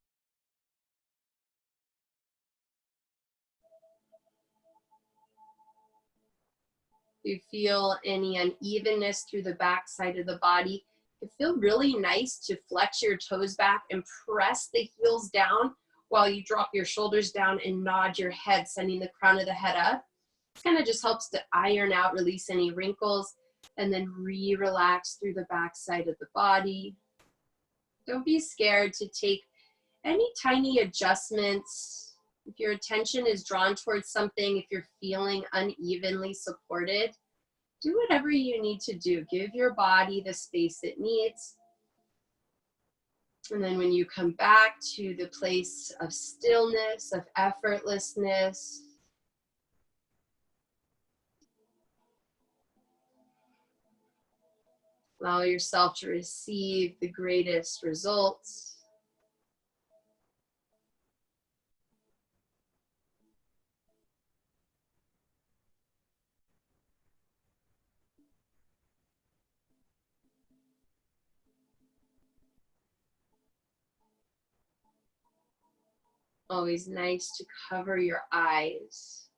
If you feel any unevenness through the back side of the body, it feels really nice to flex your toes back and press the heels down while you drop your shoulders down and nod your head, sending the crown of the head up. It kind of just helps to iron out, release any wrinkles, and then relax through the back side of the body. Don't be scared to take any tiny adjustments. If your attention is drawn towards something, if you're feeling unevenly supported, do whatever you need to do. Give your body the space it needs. And then when you come back to the place of stillness, of effortlessness, Allow yourself to receive the greatest results. Always nice to cover your eyes.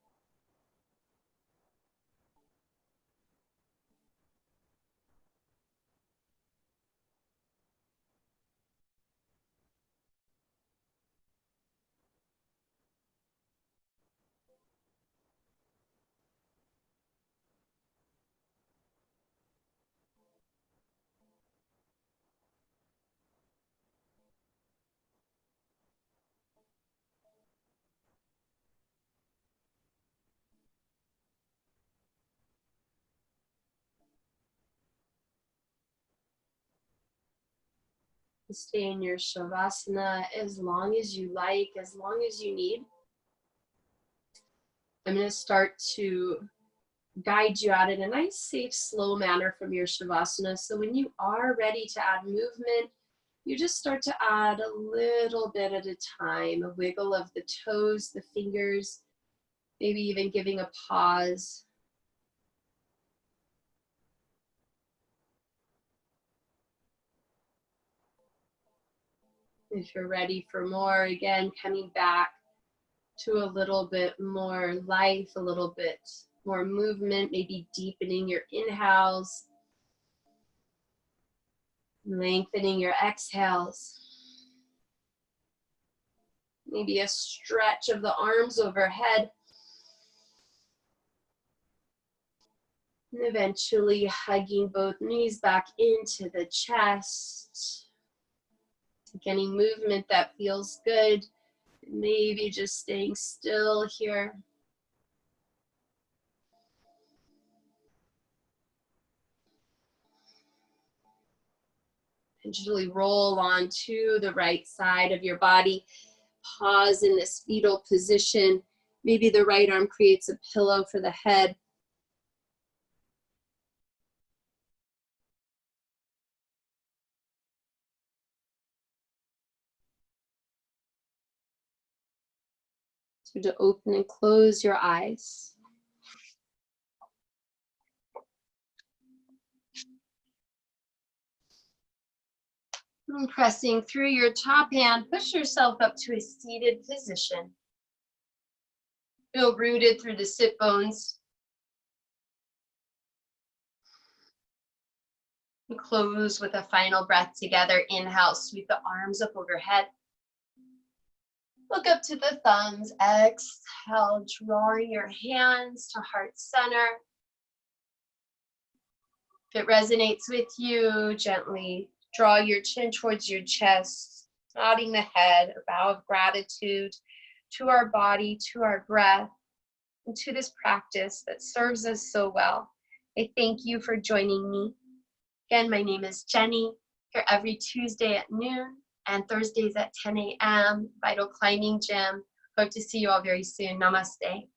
Stay in your Shavasana as long as you like, as long as you need. I'm going to start to guide you out in a nice, safe, slow manner from your Shavasana. So when you are ready to add movement, you just start to add a little bit at a time, a wiggle of the toes, the fingers, maybe even giving a pause. If you're ready for more, again, coming back to a little bit more life, a little bit more movement, maybe deepening your inhales, lengthening your exhales. Maybe a stretch of the arms overhead. And eventually hugging both knees back into the chest. Getting movement that feels good. Maybe just staying still here. Eventually roll onto the right side of your body. Pause in this fetal position. Maybe the right arm creates a pillow for the head. So to open and close your eyes. And pressing through your top hand, push yourself up to a seated position. Feel rooted through the sit bones. And close with a final breath together. Inhale, sweep the arms up overhead. Look up to the thumbs. Exhale, drawing your hands to heart center. If it resonates with you, gently draw your chin towards your chest, nodding the head, a bow of gratitude to our body, to our breath, and to this practice that serves us so well. I thank you for joining me. Again, my name is Jenny, here every Tuesday at noon and Thursdays at 10 a.m., Vital Climbing Gym. Hope to see you all very soon. Namaste.